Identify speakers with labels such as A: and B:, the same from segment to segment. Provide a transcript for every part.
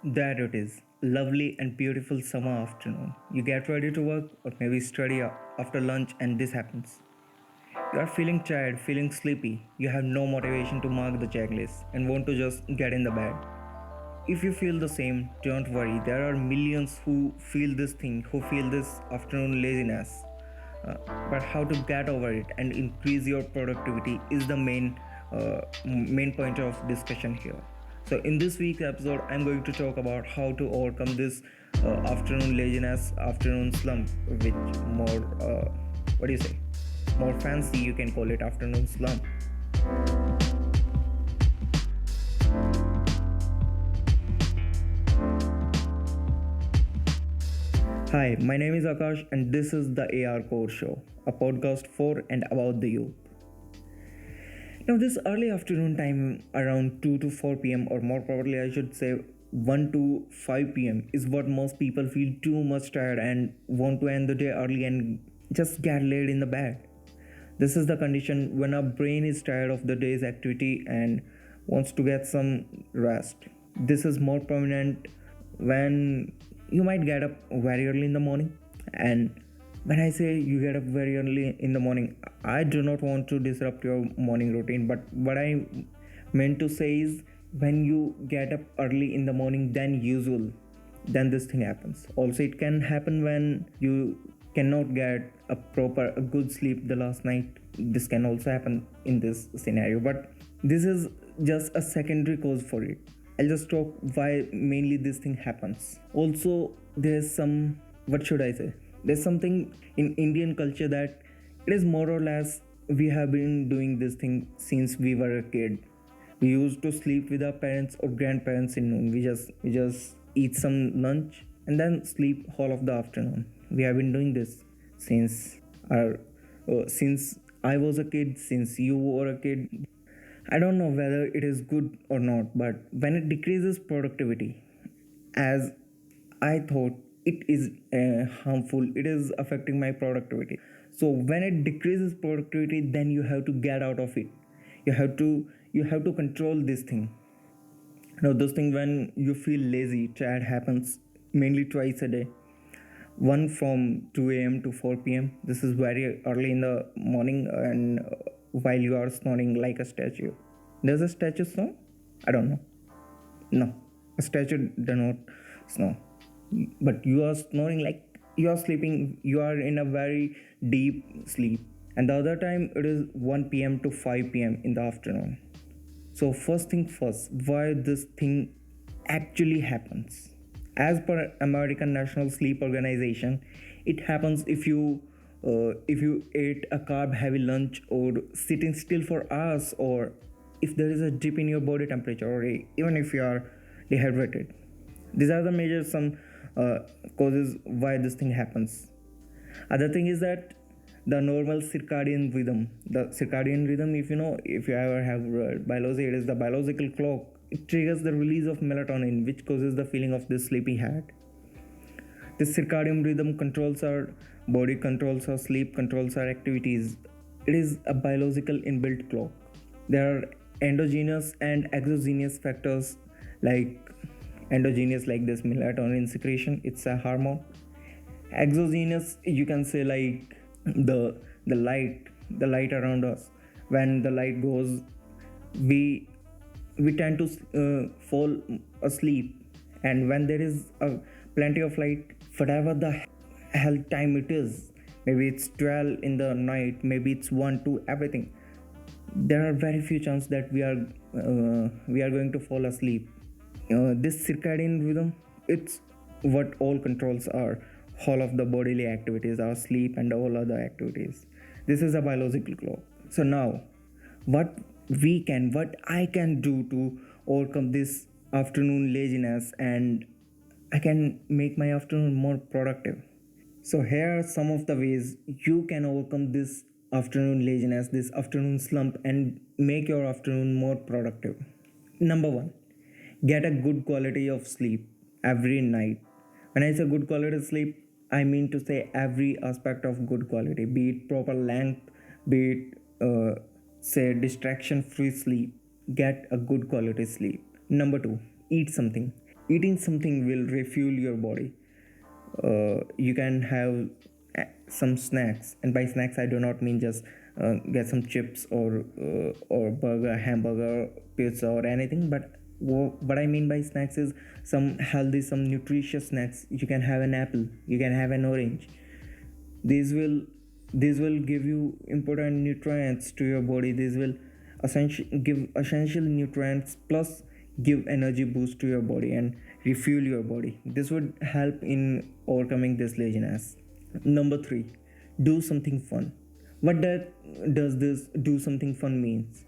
A: There it is. Lovely and beautiful summer afternoon. You get ready to work or maybe study after lunch and this happens. You are feeling tired, feeling sleepy. You have no motivation to mark the checklist and want to just get in the bed. If you feel the same, don't worry. There are millions who feel this thing, who feel this afternoon laziness. Uh, but how to get over it and increase your productivity is the main point of discussion here. So in this week's episode, I'm going to talk about how to overcome this afternoon laziness, afternoon slump, which more what do you say? More fancy, you can call it afternoon slump. Hi, my name is Akash, and this is the AR Core Show, a podcast for and about the youth. Now, this early afternoon time, around 2 to 4 pm, or more probably, I should say 1 to 5 pm, is what most people feel too much tired and want to end the day early and just get laid in the bed. This is the condition when our brain is tired of the day's activity and wants to get some rest. This is more prominent when you might get up very early in the morning. And when I say you get up very early in the morning, I do not want to disrupt your morning routine, but what I meant to say is when you get up early in the morning than usual, then this thing happens. Also, it can happen when you cannot get a good sleep the last night. This can also happen in this scenario, but this is just a secondary cause for it. I'll just talk why mainly this thing happens. Also, there's some, what should I say, there's something in Indian culture that it is more or less we have been doing this thing since we were a kid. We used to sleep with our parents or grandparents in noon. We just eat some lunch and then sleep whole of the afternoon. We have been doing this since our since I was a kid, since you were a kid. I don't know whether it is good or not, but when it decreases productivity, as I thought it is harmful, it is affecting my productivity. So when it decreases productivity, then you have to get out of it. You have to control this thing. Now, this thing when you feel lazy, tired happens mainly twice a day. One from 2 a.m. to 4 p.m. This is very early in the morning, and while you are snoring like a statue. Does a statue snore? I don't know. No, a statue does not snore. But you are snoring like you are sleeping, you are in a very deep sleep. And the other time it is 1 p.m. to 5 p.m. in the afternoon. So, first thing first, why this thing actually happens. As per American National Sleep Organization, it happens if you ate a carb heavy lunch or sitting still for hours, or if there is a dip in your body temperature, or even if you are dehydrated. These are the major some causes why this thing happens. Other thing is that the normal circadian rhythm. The circadian rhythm, if you ever have read biology, it is the biological clock. It triggers the release of melatonin, which causes the feeling of this sleepy head. This circadian rhythm controls our body, controls our sleep, controls our activities. It is a biological inbuilt clock. There are endogenous and exogenous factors like endogenous like this melatonin secretion, it's a hormone. Exogenous, you can say like the light around us. When the light goes, we we tend to fall asleep, and when there is plenty of light, whatever the hell time it is, maybe it's 12 in the night, maybe it's 1 2 everything, there are very few chances that we are going to fall asleep. This circadian rhythm, it's what all controls our whole of the bodily activities, our sleep and all other activities. This is a biological clock. So now, what what I can do to overcome this afternoon laziness, and I can make my afternoon more productive. So here are some of the ways you can overcome this afternoon laziness, this afternoon slump, and make your afternoon more productive. Number one, get a good quality of sleep every night. When I say good quality of sleep, I mean to say every aspect of good quality, be it proper length, be it say distraction free sleep. Get a good quality sleep. Number two, eat something. Eating something will refuel your body. You can have some snacks, and by snacks I do not mean just get some chips or burger, hamburger, pizza, or anything, but what I mean by snacks is some healthy, some nutritious snacks. You can have an apple, you can have an orange. These will these will give you important nutrients to your body. These will give essential nutrients plus give energy boost to your body and refuel your body. This would help in overcoming this laziness. Number 3, do something fun. What does this do something fun means?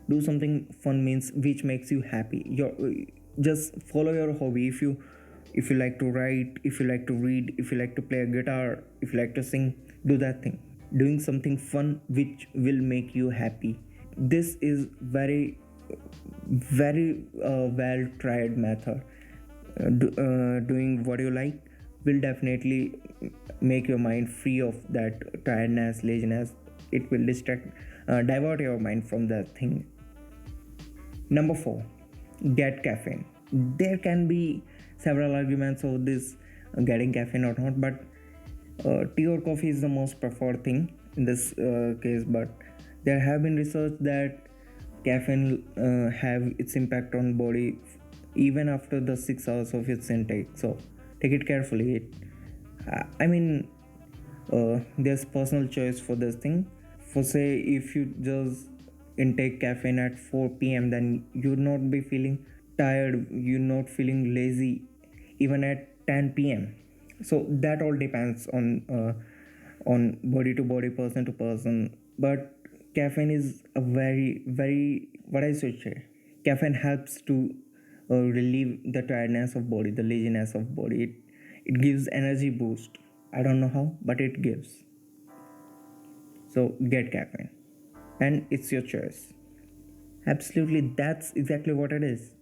A: Do something fun means which makes you happy. Just follow your hobby. If you like to write, if you like to read, if you like to play a guitar, if you like to sing, do that thing. Doing something fun which will make you happy. This is very well tried method. Doing what you like will definitely make your mind free of that tiredness, laziness. It will divert your mind from that thing. Number 4, get caffeine. There can be several arguments of this getting caffeine or not, but tea or coffee is the most preferred thing in this case. But there have been research that caffeine have its impact on body even after the 6 hours of its intake. So take it carefully. I mean, there's personal choice for this thing. For say, if you just intake caffeine at 4 p.m., then you'll not be feeling tired, you're not feeling lazy even at 10 p.m. So that all depends on body to body, person to person. But caffeine is a very, what I should say, caffeine helps to relieve the tiredness of body, the laziness of body. It gives energy boost. I don't know how, but it gives. So get caffeine, and it's your choice. Absolutely, that's exactly what it is.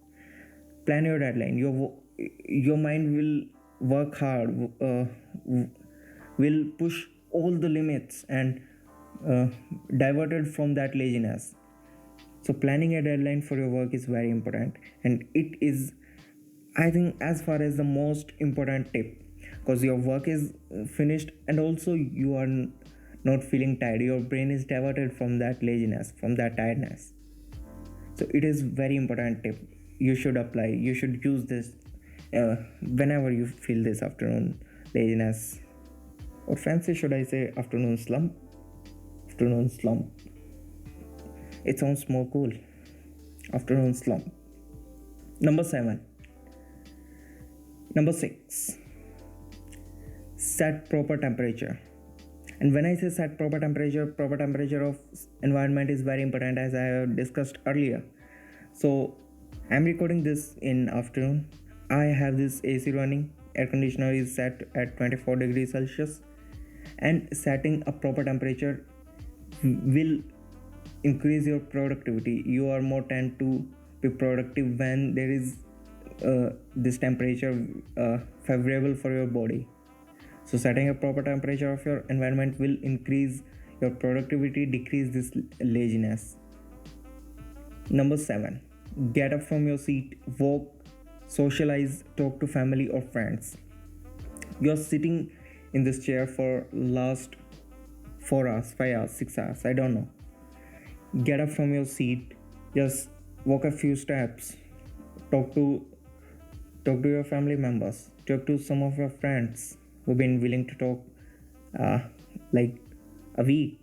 A: Plan your deadline. Your mind will work hard, will push all the limits and diverted from that laziness. So planning a deadline for your work is very important, and it is, I think, as far as the most important tip, because your work is finished and also you are not feeling tired. Your brain is diverted from that laziness, from that tiredness. So it is very important tip. You should apply. You should use this whenever you feel this afternoon laziness, or fancy should I say afternoon slump. Afternoon slump. It sounds more cool. Afternoon slump. Number 7. Number 6. Set proper temperature. And when I say set proper temperature of environment is very important, as I have discussed earlier. So I'm recording this in afternoon. I have this AC running. Air conditioner is set at 24 degrees Celsius. And setting a proper temperature will increase your productivity. You are more tend to be productive when there is this temperature favorable for your body. So setting a proper temperature of your environment will increase your productivity, decrease this laziness. Number 7. Get up from your seat, walk, socialize, talk to family or friends. You're sitting in this chair for last 4 hours, 5 hours, 6 hours, I don't know. Get up from your seat, just walk a few steps, talk to your family members, talk to some of your friends who've been willing to talk like a week.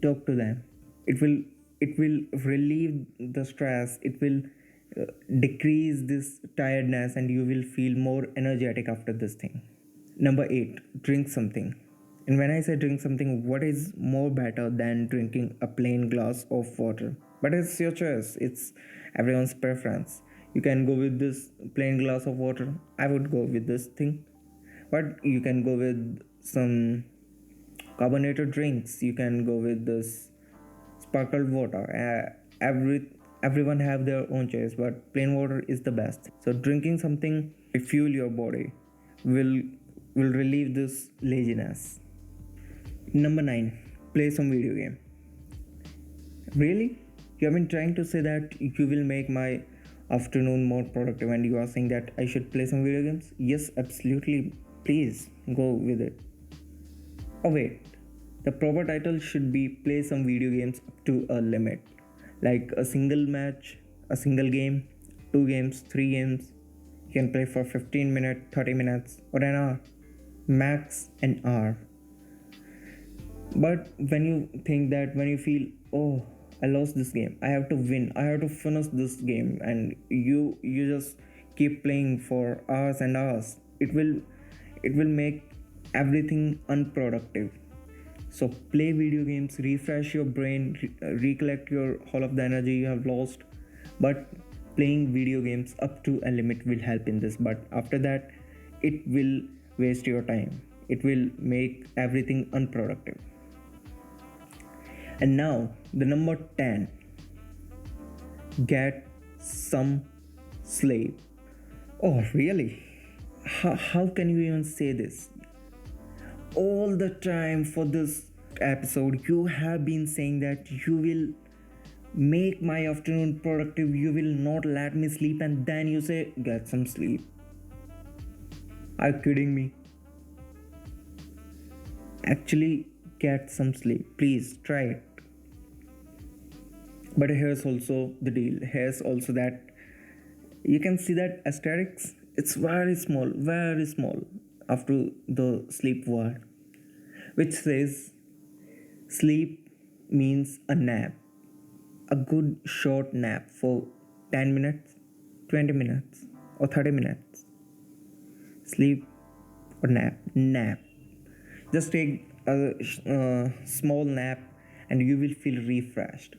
A: Talk to them. It will relieve the stress. It will decrease this tiredness, and you will feel more energetic after this thing. Number 8. Drink something. And when I say drink something, what is more better than drinking a plain glass of water? But it's your choice. It's everyone's preference. You can go with this plain glass of water. I would go with this thing. But you can go with some carbonated drinks. You can go with this sparkled water. Everyone have their own choice, but plain water is the best. So drinking something refuel your body will relieve this laziness. Number 9. Play some video game. Really? You have been trying to say that you will make my afternoon more productive and you are saying that I should play some video games, yes, absolutely, please go with it. Oh wait, the proper title should be play some video games up to a limit, like a single match, a single game, 2 games, 3 games. You can play for 15 minutes, 30 minutes, or an hour, max an hour. But when you think that, when you feel, oh, I lost this game, I have to win, I have to finish this game, and you just keep playing for hours and hours, it will make everything unproductive. So play video games, refresh your brain, recollect your all of the energy you have lost. But playing video games up to a limit will help in this. But after that, it will waste your time. It will make everything unproductive. And now the number 10. Get some sleep. Oh, really? How can you even say this? All the time for this episode, you have been saying that you will make my afternoon productive, you will not let me sleep, and then you say, get some sleep. Are you kidding me? Actually, get some sleep. Please try it. But here's also the deal. Here's also that you can see that asterisks, it's very small after the sleep word, which says sleep means a nap, a good short nap for 10 minutes, 20 minutes, or 30 minutes. Sleep or nap. Just take a small nap and you will feel refreshed.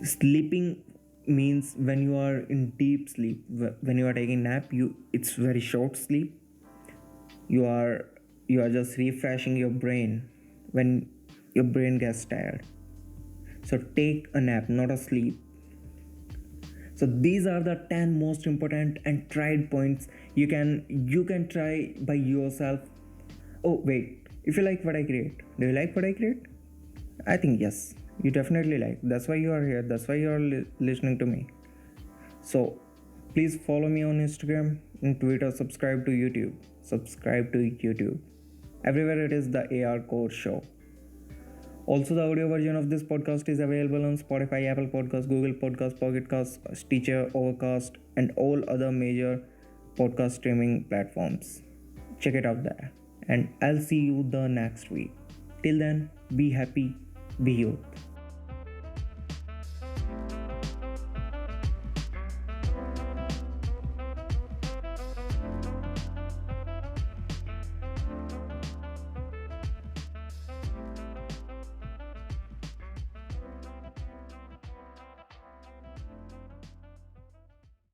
A: Sleeping means when you are in deep sleep, when you are taking nap, it's very short sleep. You are just refreshing your brain when your brain gets tired. So take a nap, not a sleep. So these are the 10 most important and tried points you can try by yourself. Oh wait, if you like what I create, do you like what I create? I think yes, you definitely like. That's why you are here. That's why you are listening to me. So please follow me on Instagram and Twitter. Subscribe to YouTube. Everywhere it is the AR Core Show. Also, the audio version of this podcast is available on Spotify, Apple Podcasts, Google Podcasts, Pocket Casts, Stitcher, Overcast, and all other major podcast streaming platforms. Check it out there. And I'll see you the next week. Till then, be happy, be youth.